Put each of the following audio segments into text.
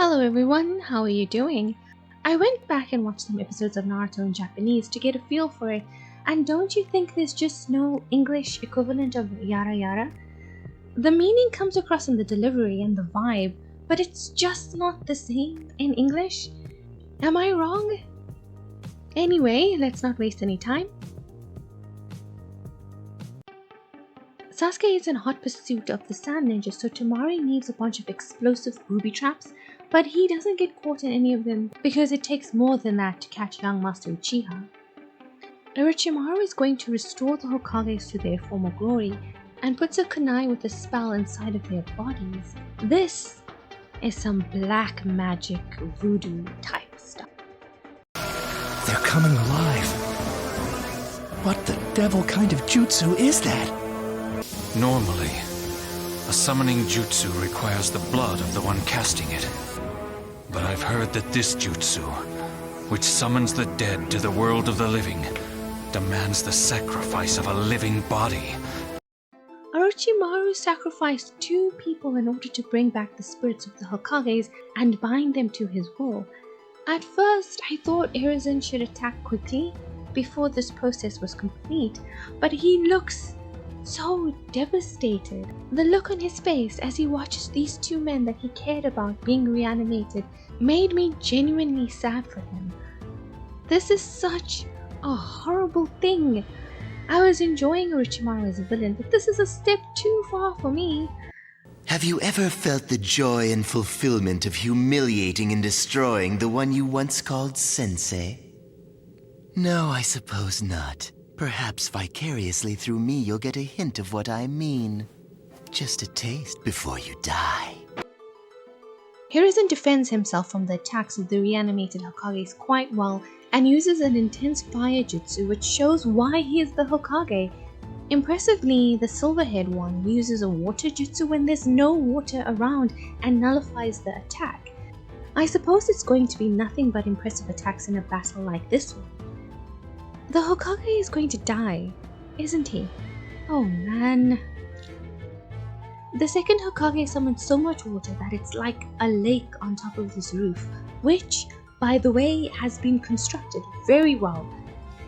Hello everyone, how are you doing? I went back and watched some episodes of Naruto in Japanese to get a feel for it, and don't you think there's just no English equivalent of yara yara? The meaning comes across in the delivery and the vibe, but it's just not the same in English. Am I wrong? Anyway, let's not waste any time. Sasuke is in hot pursuit of the Sand Ninja, so Temari needs a bunch of explosive booby traps, but he doesn't get caught in any of them because it takes more than that to catch young Master Uchiha. Orochimaru is going to restore the Hokages to their former glory and puts a kunai with a spell inside of their bodies. This is some black magic voodoo type stuff. They're coming alive. What the devil kind of jutsu is that? Normally, a summoning jutsu requires the blood of the one casting it. But I've heard that this jutsu, which summons the dead to the world of the living, demands the sacrifice of a living body. Orochimaru sacrificed 2 people in order to bring back the spirits of the Hokages and bind them to his will. At first, I thought Hiruzen should attack quickly before this process was complete, but he looks so devastated. The look on his face as he watches these 2 men that he cared about being reanimated made me genuinely sad for him. This is such a horrible thing. I was enjoying Orochimaru as a villain, but this is a step too far for me. Have you ever felt the joy and fulfillment of humiliating and destroying the one you once called Sensei? No, I suppose not. Perhaps vicariously through me you'll get a hint of what I mean. Just a taste before you die. Hiruzen defends himself from the attacks of the reanimated Hokages quite well and uses an intense fire jutsu which shows why he is the Hokage. Impressively, the silver-haired one uses a water jutsu when there's no water around and nullifies the attack. I suppose it's going to be nothing but impressive attacks in a battle like this one. The Hokage is going to die, isn't he? Oh man. The second Hokage summoned so much water that it's like a lake on top of this roof, which, by the way, has been constructed very well.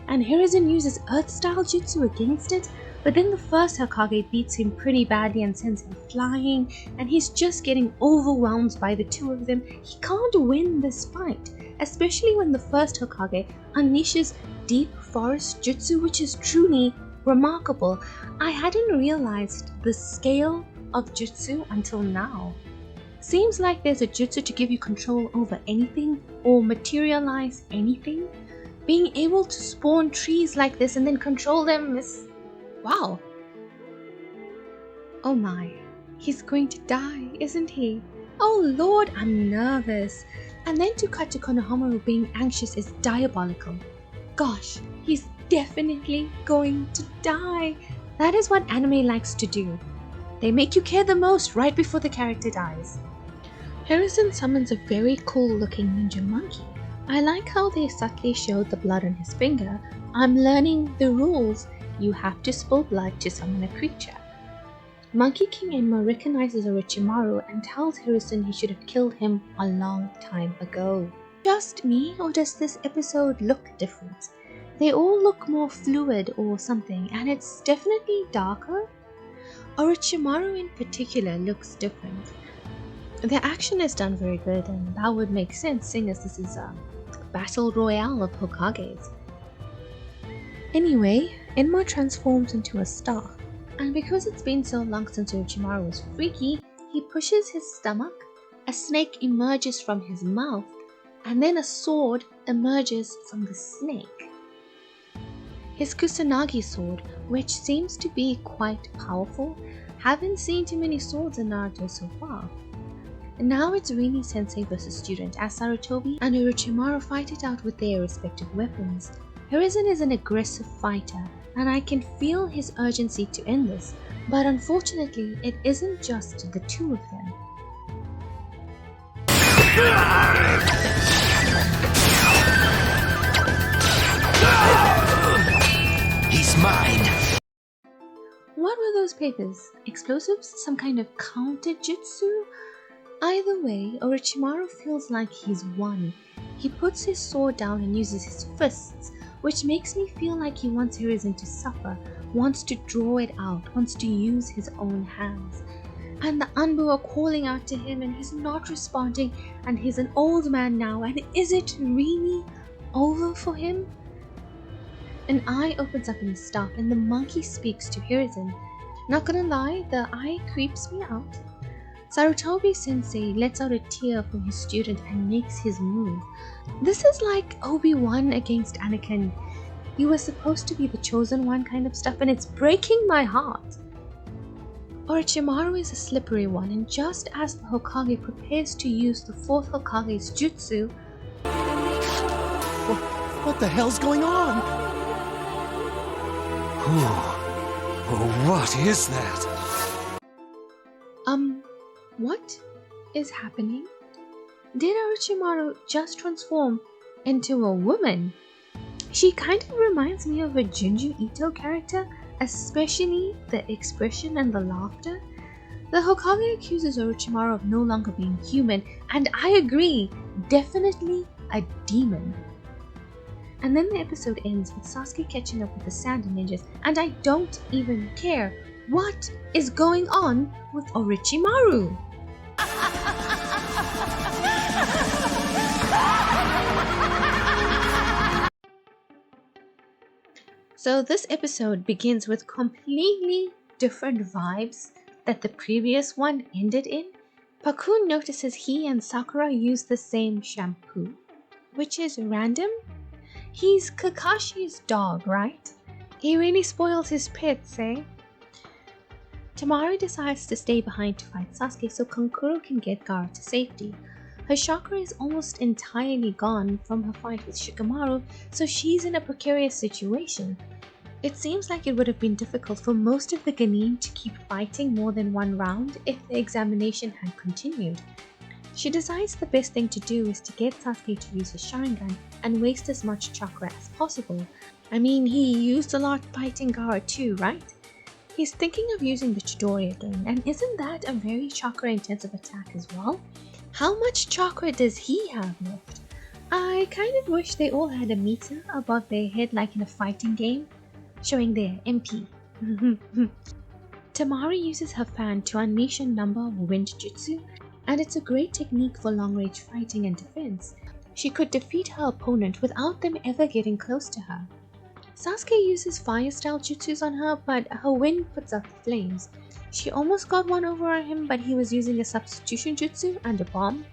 And Hiruzen uses Earth-style jutsu against it, but then the first Hokage beats him pretty badly and sends him flying, and he's just getting overwhelmed by the 2 of them. He can't win this fight, especially when the first Hokage unleashes deep forest jutsu, which is truly remarkable. I hadn't realized the scale of jutsu until now. Seems like there's a jutsu to give you control over anything or materialize anything. Being able to spawn trees like this and then control them is... wow. Oh my, he's going to die, isn't he? Oh lord, I'm nervous. And then to cut to Konohamaru being anxious is diabolical. Gosh, he's definitely going to die. That is what anime likes to do. They make you care the most right before the character dies. Hiruzen summons a very cool looking ninja monkey. I like how they subtly showed the blood on his finger. I'm learning the rules. You have to spill blood to summon a creature. Monkey King Enma recognizes Orochimaru and tells Hiruzen he should have killed him a long time ago. Just me, or does this episode look different? They all look more fluid or something, and it's definitely darker. Orochimaru in particular looks different. The action is done very good, and that would make sense seeing as this is a battle royale of Hokages. Anyway, Enma transforms into a star, and because it's been so long since Orochimaru was freaky, he pushes his stomach, a snake emerges from his mouth, and then a sword emerges from the snake. His Kusanagi sword, which seems to be quite powerful. Haven't seen too many swords in Naruto so far. And now it's Rini Sensei versus student as Sarutobi and Orochimaru fight it out with their respective weapons. Hiruzen is an aggressive fighter, and I can feel his urgency to end this, but unfortunately it isn't just the 2 of them. He's mine! What were those papers? Explosives? Some kind of counter jutsu? Either way, Orochimaru feels like he's won. He puts his sword down and uses his fists, which makes me feel like he wants Hiruzen to suffer, wants to draw it out, wants to use his own hands. And the Anbu are calling out to him and he's not responding, and he's an old man now, and is it really over for him? An eye opens up in the staff and the monkey speaks to Hiruzen. Not gonna lie, the eye creeps me out. Sarutobi Sensei lets out a tear for his student and makes his move. This is like Obi-Wan against Anakin. You were supposed to be the chosen one kind of stuff, and it's breaking my heart. Orochimaru is a slippery one, and just as the Hokage prepares to use the fourth Hokage's jutsu... What the hell's going on? What is that? What is happening? Did Orochimaru just transform into a woman? She kind of reminds me of a Junji Ito character, especially the expression and the laughter. The Hokage accuses Orochimaru of no longer being human, and I agree, definitely a demon. And then the episode ends with Sasuke catching up with the Sand Ninjas, and I don't even care. What is going on with Orochimaru? So this episode begins with completely different vibes that the previous one ended in. Pakun notices he and Sakura use the same shampoo, which is random. He's Kakashi's dog, right? He really spoils his pets, eh? Temari decides to stay behind to fight Sasuke so Kankuro can get Gaara to safety. Her chakra is almost entirely gone from her fight with Shikamaru, so she's in a precarious situation. It seems like it would have been difficult for most of the Genin to keep fighting more than one round if the examination had continued. She decides the best thing to do is to get Sasuke to use his Sharingan and waste as much chakra as possible. I mean, he used a lot fighting Gaara too, right? He's thinking of using the Chidori again, and isn't that a very chakra intensive attack as well? How much chakra does he have left? I kind of wish they all had a meter above their head like in a fighting game, showing their MP. Temari uses her fan to unleash a number of wind jutsu, and it's a great technique for long-range fighting and defense. She could defeat her opponent without them ever getting close to her. Sasuke uses fire-style jutsus on her, but her wind puts out the flames. She almost got one over on him, but he was using a substitution jutsu and a bomb.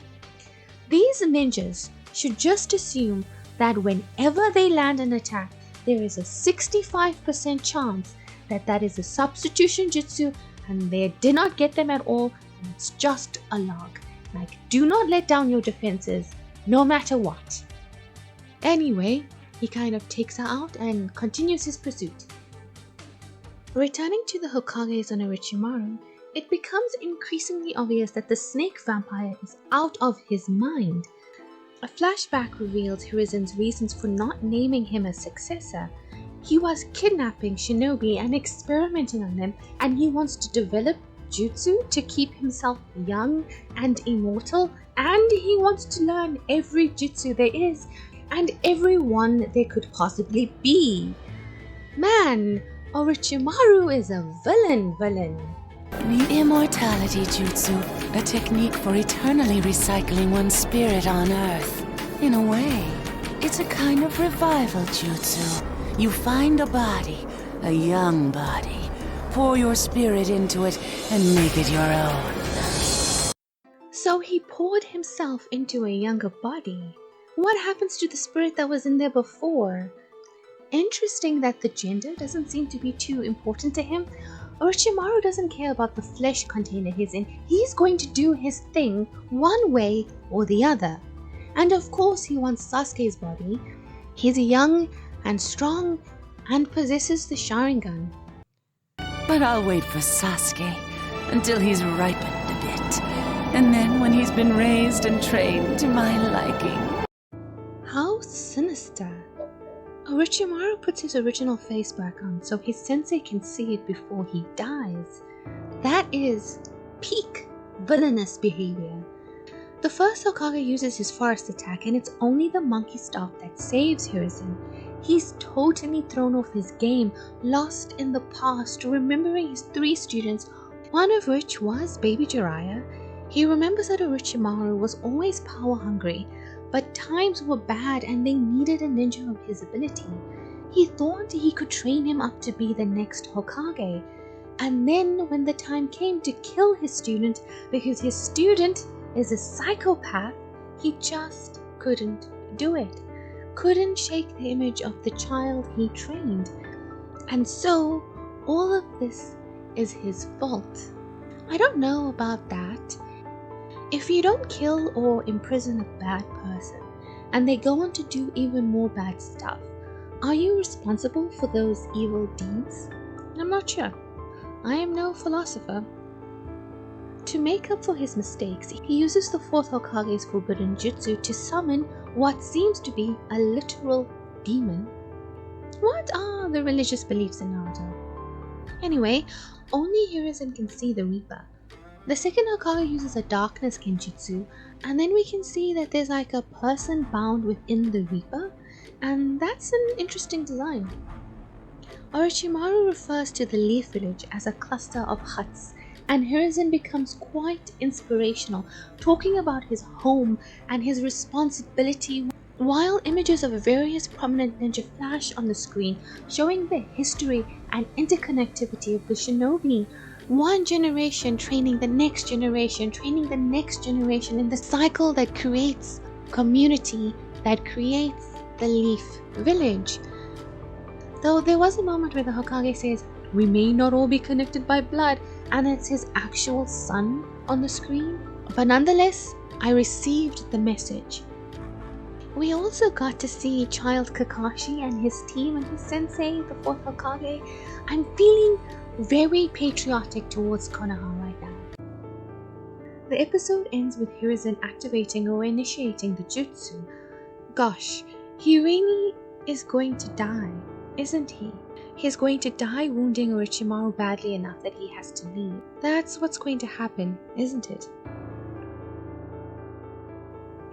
These ninjas should just assume that whenever they land an attack, there is a 65% chance that that is a substitution jutsu and they did not get them at all, and it's just a log. Like, do not let down your defenses, no matter what. Anyway, he kind of takes her out and continues his pursuit. Returning to the Hokages on Orochimaru, it becomes increasingly obvious that the snake vampire is out of his mind. A flashback reveals Hiruzen's reasons for not naming him a successor. He was kidnapping shinobi and experimenting on them, and he wants to develop jutsu to keep himself young and immortal, and he wants to learn every jutsu there is and every one there could possibly be. Man, Orochimaru is a villain. The immortality jutsu, a technique for eternally recycling one's spirit on Earth. In a way, it's a kind of revival jutsu. You find a body, a young body, pour your spirit into it, and make it your own. So he poured himself into a younger body. What happens to the spirit that was in there before? Interesting that the gender doesn't seem to be too important to him. Orochimaru doesn't care about the flesh container he's in. He's going to do his thing one way or the other. And of course he wants Sasuke's body. He's young and strong and possesses the Sharingan. But I'll wait for Sasuke until he's ripened a bit. And then when he's been raised and trained to my liking. How sinister. Orochimaru puts his original face back on so his sensei can see it before he dies. That is peak villainous behavior. The first Hokage uses his forest attack, and it's only the monkey staff that saves Hiruzen. He's totally thrown off his game, lost in the past, remembering his 3 students, one of which was baby Jiraiya. He remembers that Orochimaru was always power hungry, but times were bad and they needed a ninja of his ability. He thought he could train him up to be the next Hokage. And then when the time came to kill his student because his student is a psychopath, he just couldn't do it. Couldn't shake the image of the child he trained. And so all of this is his fault. I don't know about that. If you don't kill or imprison a bad person and they go on to do even more bad stuff, are you responsible for those evil deeds? I'm not sure. I am no philosopher. To make up for his mistakes, he uses the 4th Hokage's forbidden jutsu to summon what seems to be a literal demon. What are the religious beliefs in Naruto? Anyway, only Hiruzen can see the Reaper. The 2nd Hokage uses a darkness genjutsu, and then we can see that there's like a person bound within the Reaper, and that's an interesting design. Orochimaru refers to the Leaf Village as a cluster of huts, and Hiruzen becomes quite inspirational, talking about his home and his responsibility, while images of various prominent ninja flash on the screen, showing the history and interconnectivity of the shinobi. One generation training the next generation, training the next generation in the cycle that creates community, that creates the Leaf Village. Though there was a moment where the Hokage says, "We may not all be connected by blood," and it's his actual son on the screen. But nonetheless, I received the message. We also got to see child Kakashi and his team and his sensei, the 4th Hokage. I'm feeling very patriotic towards Konoha right now. The episode ends with Hiruzen activating or initiating the jutsu. Gosh, he really is going to die, isn't he? He's going to die wounding Orochimaru badly enough that he has to leave. That's what's going to happen, isn't it?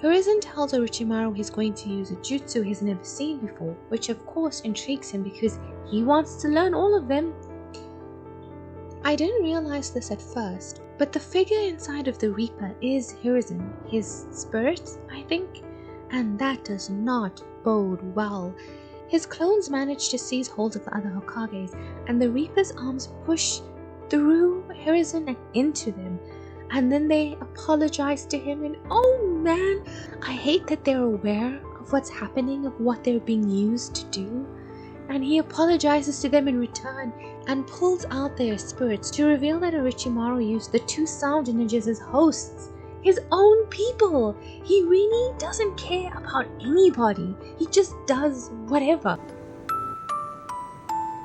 Hiruzen tells Orochimaru he's going to use a jutsu he's never seen before, which of course intrigues him because he wants to learn all of them. I didn't realize this at first, but the figure inside of the Reaper is Hiruzen, his spirit, I think, and that does not bode well. His clones manage to seize hold of the other Hokages, and the Reaper's arms push through Hiruzen and into them, and then they apologize to him, and oh man, I hate that they're aware of what's happening, of what they're being used to do. And he apologizes to them in return and pulls out their spirits to reveal that Orochimaru used the 2 sound ninjas as hosts, his own people. He really doesn't care about anybody. He just does whatever.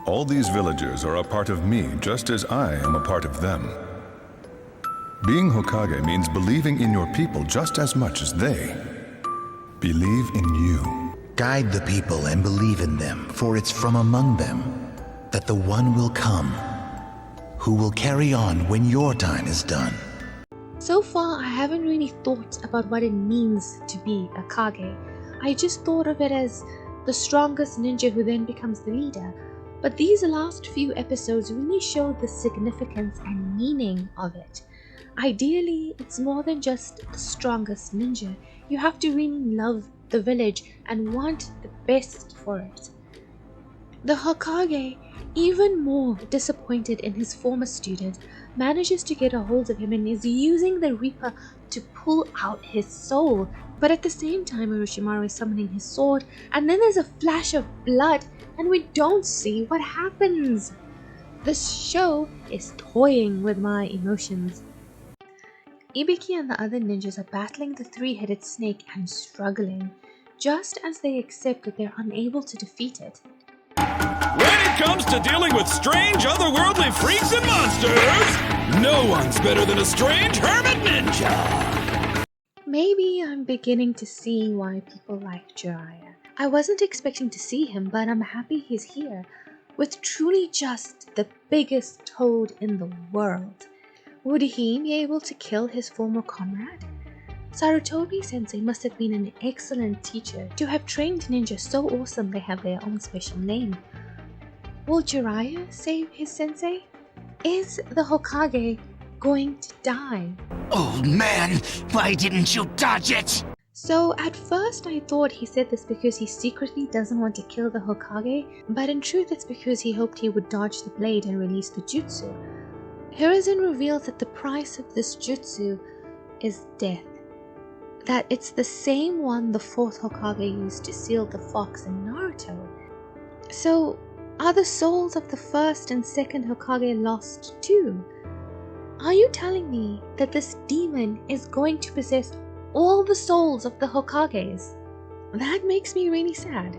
All these villagers are a part of me, just as I am a part of them. Being Hokage means believing in your people just as much as they believe in you. Guide the people and believe in them, for it's from among them that the one will come, who will carry on when your time is done. So far, I haven't really thought about what it means to be a Kage. I just thought of it as the strongest ninja who then becomes the leader. But these last few episodes really show the significance and meaning of it. Ideally, it's more than just the strongest ninja. You have to really love the village and want the best for it. The Hokage, even more disappointed in his former student, manages to get a hold of him and is using the Reaper to pull out his soul. But at the same time, Orochimaru is summoning his sword, and then there's a flash of blood and we don't see what happens. This show is toying with my emotions. Ibiki and the other ninjas are battling the 3-headed snake and struggling, just as they accept that they're unable to defeat it. When it comes to dealing with strange, otherworldly freaks and monsters, no one's better than a strange hermit ninja! Maybe I'm beginning to see why people like Jiraiya. I wasn't expecting to see him, but I'm happy he's here, with truly just the biggest toad in the world. Would he be able to kill his former comrade? Sarutobi-sensei must have been an excellent teacher to have trained ninjas so awesome they have their own special name. Will Jiraiya save his sensei? Is the Hokage going to die? Old man, why didn't you dodge it? So at first I thought he said this because he secretly doesn't want to kill the Hokage, but in truth it's because he hoped he would dodge the blade and release the jutsu. Hiruzen reveals that the price of this jutsu is death. That it's the same one the 4th Hokage used to seal the fox in Naruto. So, are the souls of the 1st and 2nd Hokage lost too? Are you telling me that this demon is going to possess all the souls of the Hokages? That makes me really sad.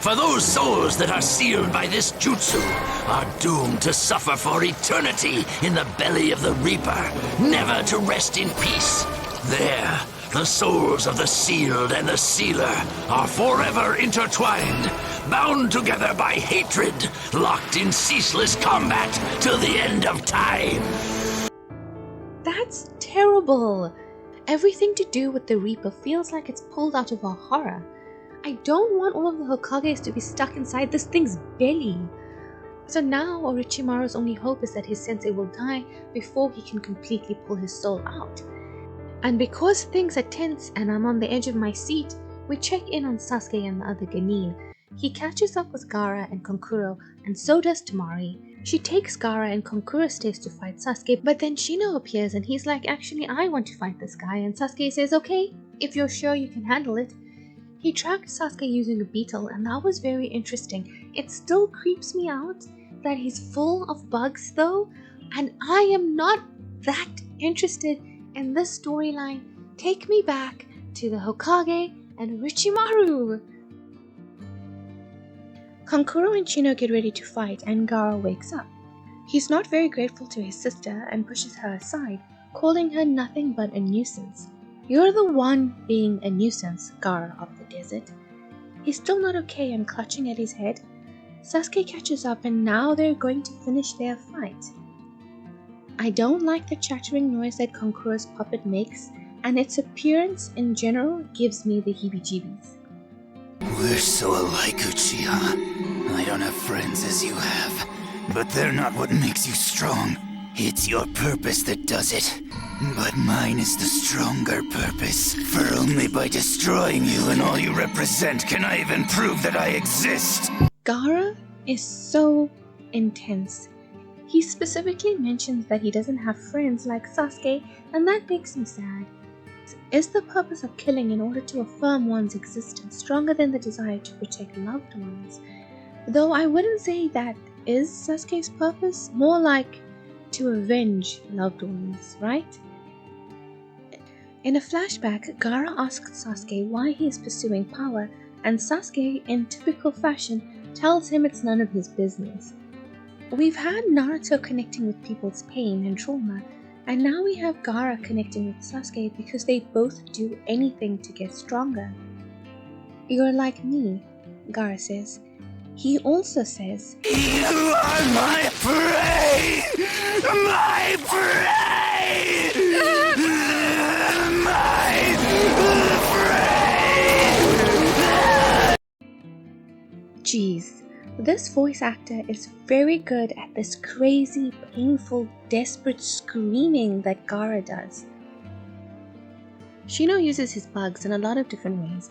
For those souls that are sealed by this jutsu are doomed to suffer for eternity in the belly of the Reaper, never to rest in peace. There, the souls of the sealed and the sealer are forever intertwined, bound together by hatred, locked in ceaseless combat till the end of time. That's terrible. Everything to do with the Reaper feels like it's pulled out of a horror. I don't want all of the Hokages to be stuck inside this thing's belly. So now Orochimaru's only hope is that his sensei will die before he can completely pull his soul out. And because things are tense and I'm on the edge of my seat, we check in on Sasuke and the other Genin. He catches up with Gaara and Konkuro, and so does Temari. She takes Gaara and Konkuro stays to fight Sasuke, but then Shino appears and he's like, actually I want to fight this guy, and Sasuke says, okay, if you're sure you can handle it. He tracked Sasuke using a beetle, and that was very interesting. It still creeps me out that he's full of bugs though, and I am not that interested in this storyline. Take me back to the Hokage and Orochimaru. Konkuro and Shino get ready to fight, and Gaara wakes up. He's not very grateful to his sister and pushes her aside, calling her nothing but a nuisance. You're the one being a nuisance, Gaara of the desert. He's still not okay and clutching at his head. Sasuke catches up and now they're going to finish their fight. I don't like the chattering noise that Konkuro's puppet makes, and its appearance in general gives me the heebie-jeebies. We're so alike, Uchiha. I don't have friends as you have, but they're not what makes you strong. It's your purpose that does it. But mine is the stronger purpose. For only by destroying you and all you represent can I even prove that I exist. Gaara is so intense. He specifically mentions that he doesn't have friends like Sasuke, and that makes me sad. Is the purpose of killing in order to affirm one's existence stronger than the desire to protect loved ones? Though I wouldn't say that is Sasuke's purpose, more like to avenge loved ones, right? In a flashback, Gaara asks Sasuke why he is pursuing power, and Sasuke, in typical fashion, tells him it's none of his business. We've had Naruto connecting with people's pain and trauma, and now we have Gaara connecting with Sasuke because they both do anything to get stronger. You're like me, Gaara says. He also says, You are my prey! My prey! My prey! Jeez, this voice actor is very good at this crazy, painful, desperate screaming that Gaara does. Shino uses his bugs in a lot of different ways,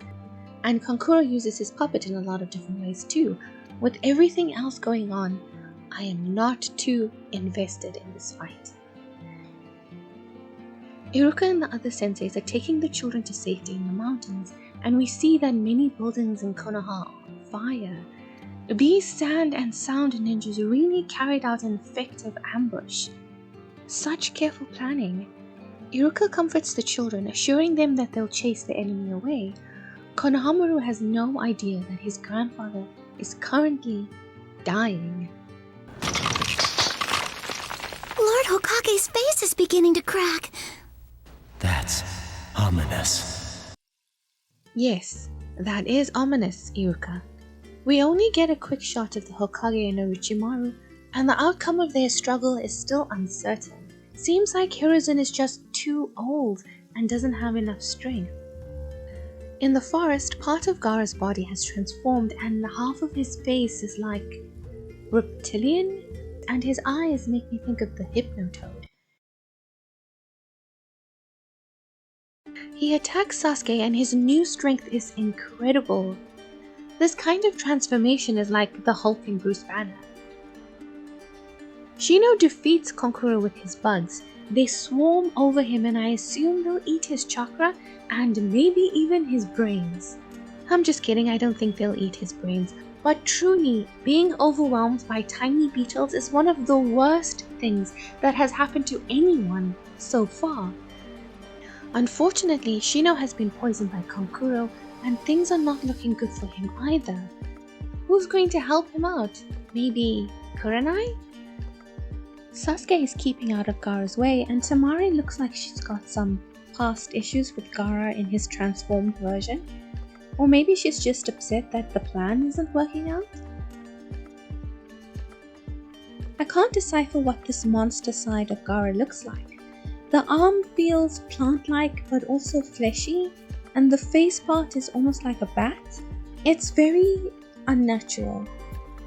and Konkuro uses his puppet in a lot of different ways too. With everything else going on, I am not too invested in this fight. Iruka and the other senseis are taking the children to safety in the mountains, and we see that many buildings in Konoha are on fire. These sand and sound ninjas really carried out an effective ambush. Such careful planning. Iruka comforts the children, assuring them that they'll chase the enemy away. Konohamaru has no idea that his grandfather is currently dying. Lord Hokage's face is beginning to crack. That's ominous. Yes, that is ominous, Iruka. We only get a quick shot of the Hokage and Orochimaru, and the outcome of their struggle is still uncertain. Seems like Hiruzen is just too old and doesn't have enough strength. In the forest, part of Gaara's body has transformed and half of his face is like reptilian, and his eyes make me think of the Hypnotoad. He attacks Sasuke and his new strength is incredible. This kind of transformation is like the Hulk in Bruce Banner. Shino defeats Konkuro with his bugs. They swarm over him and I assume they'll eat his chakra and maybe even his brains. I'm just kidding, I don't think they'll eat his brains. But truly, being overwhelmed by tiny beetles is one of the worst things that has happened to anyone so far. Unfortunately, Shino has been poisoned by Konkuro and things are not looking good for him either. Who's going to help him out? Maybe Kurenai? Sasuke is keeping out of Gaara's way and Temari looks like she's got some past issues with Gaara in his transformed version. Or maybe she's just upset that the plan isn't working out? I can't decipher what this monster side of Gaara looks like. The arm feels plant-like but also fleshy, and the face part is almost like a bat. It's very unnatural,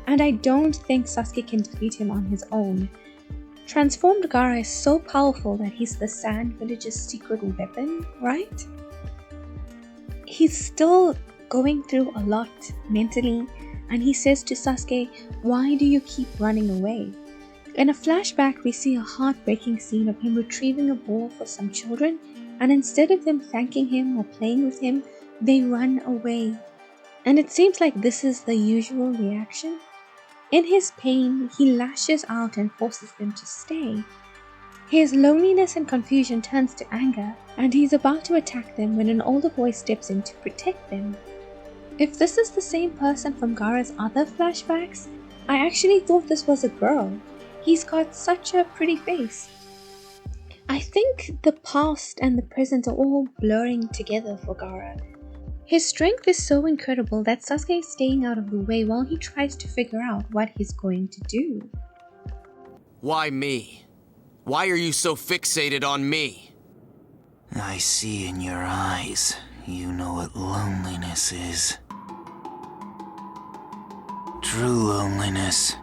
and I don't think Sasuke can defeat him on his own. Transformed Gaara is so powerful that he's the Sand Village's secret weapon, right? He's still going through a lot mentally, and he says to Sasuke, "Why do you keep running away?" In a flashback, we see a heartbreaking scene of him retrieving a ball for some children, and instead of them thanking him or playing with him, they run away. And it seems like this is the usual reaction. In his pain, he lashes out and forces them to stay. His loneliness and confusion turns to anger, and he's about to attack them when an older boy steps in to protect them. If this is the same person from Gaara's other flashbacks, I actually thought this was a girl. He's got such a pretty face. I think the past and the present are all blurring together for Gaara. His strength is so incredible that Sasuke is staying out of the way while he tries to figure out what he's going to do. Why me? Why are you so fixated on me? I see in your eyes, you know what loneliness is. True loneliness.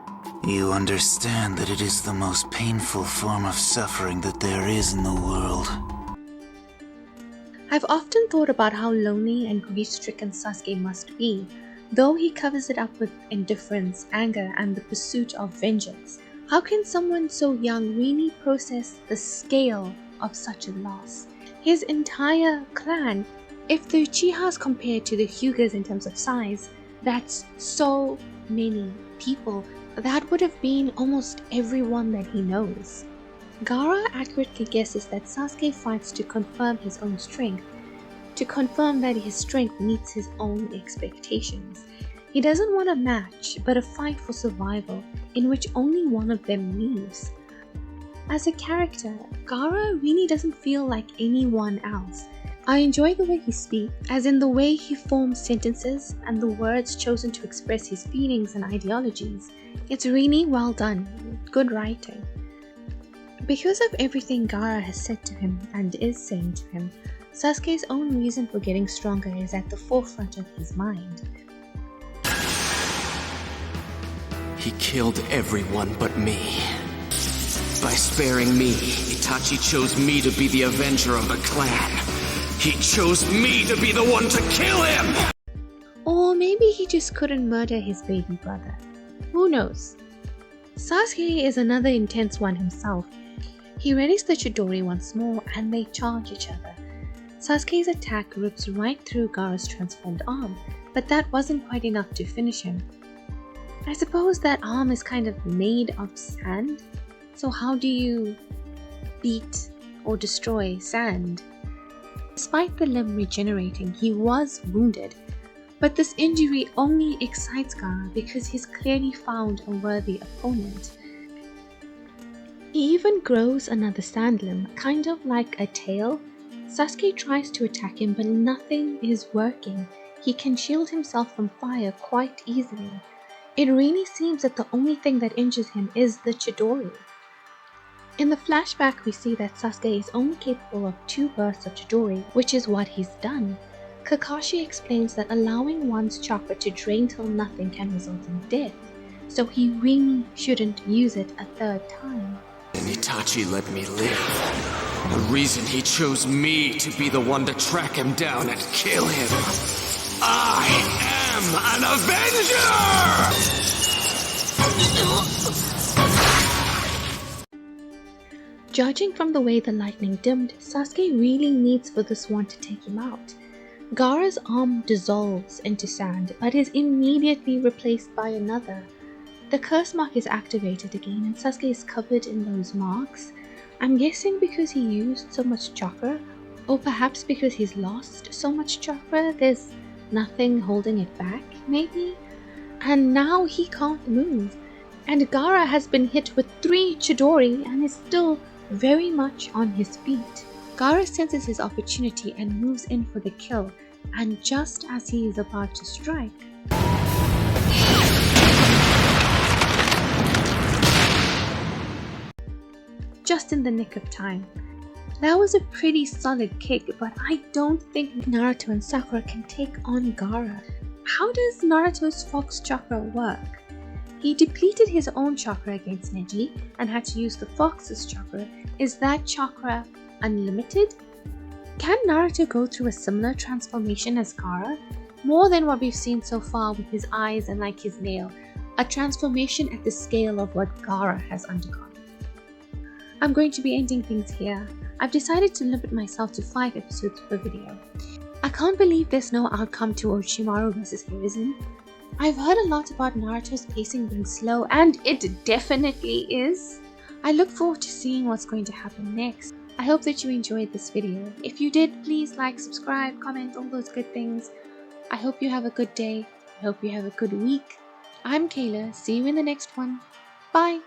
You understand that it is the most painful form of suffering that there is in the world. I've often thought about how lonely and grief-stricken Sasuke must be, though he covers it up with indifference, anger, and the pursuit of vengeance. How can someone so young really process the scale of such a loss? His entire clan, if the Uchihas compared to the Hyugas in terms of size, that's so many people. That would have been almost everyone that he knows. Gaara accurately guesses that Sasuke fights to confirm his own strength, to confirm that his strength meets his own expectations. He doesn't want a match, but a fight for survival, in which only one of them leaves. As a character, Gaara really doesn't feel like anyone else. I enjoy the way he speaks, as in the way he forms sentences and the words chosen to express his feelings and ideologies. It's really well done, good writing. Because of everything Gaara has said to him and is saying to him, Sasuke's own reason for getting stronger is at the forefront of his mind. He killed everyone but me. By sparing me, Itachi chose me to be the avenger of the clan. He chose me to be the one to kill him! Or maybe he just couldn't murder his baby brother. Who knows? Sasuke is another intense one himself. He readies the Chidori once more and they charge each other. Sasuke's attack rips right through Gaara's transformed arm, but that wasn't quite enough to finish him. I suppose that arm is kind of made of sand, so how do you beat or destroy sand? Despite the limb regenerating, he was wounded, but this injury only excites Gaara because he's clearly found a worthy opponent. He even grows another sand limb, kind of like a tail. Sasuke tries to attack him, but nothing is working. He can shield himself from fire quite easily. It really seems that the only thing that injures him is the Chidori. In the flashback, we see that Sasuke is only capable of 2 bursts of Chidori, which is what he's done. Kakashi explains that allowing one's chakra to drain till nothing can result in death, so he really shouldn't use it a 3rd time. And Itachi let me live. The reason he chose me to be the one to track him down and kill him. I am an Avenger! Judging from the way the lightning dimmed, Sasuke really needs for this one to take him out. Gaara's arm dissolves into sand, but is immediately replaced by another. The curse mark is activated again and Sasuke is covered in those marks. I'm guessing because he used so much chakra, or perhaps because he's lost so much chakra, there's nothing holding it back, maybe? And now he can't move. And Gaara has been hit with 3 Chidori and is still very much on his feet. Gaara senses his opportunity and moves in for the kill, and just as he is about to strike, just in the nick of time. That was a pretty solid kick, but I don't think Naruto and Sakura can take on Gaara. How does Naruto's Fox chakra work? He depleted his own chakra against Neji and had to use the Fox's chakra. Is that chakra unlimited? Can Naruto go through a similar transformation as Gaara? More than what we've seen so far with his eyes and like his nail. A transformation at the scale of what Gaara has undergone. I'm going to be ending things here. I've decided to limit myself to 5 episodes per video. I can't believe there's no outcome to Orochimaru vs Hiruzen. I've heard a lot about Naruto's pacing being slow, and it definitely is. I look forward to seeing what's going to happen next. I hope that you enjoyed this video. If you did, please like, subscribe, comment, all those good things. I hope you have a good day. I hope you have a good week. I'm Kayla. See you in the next one. Bye.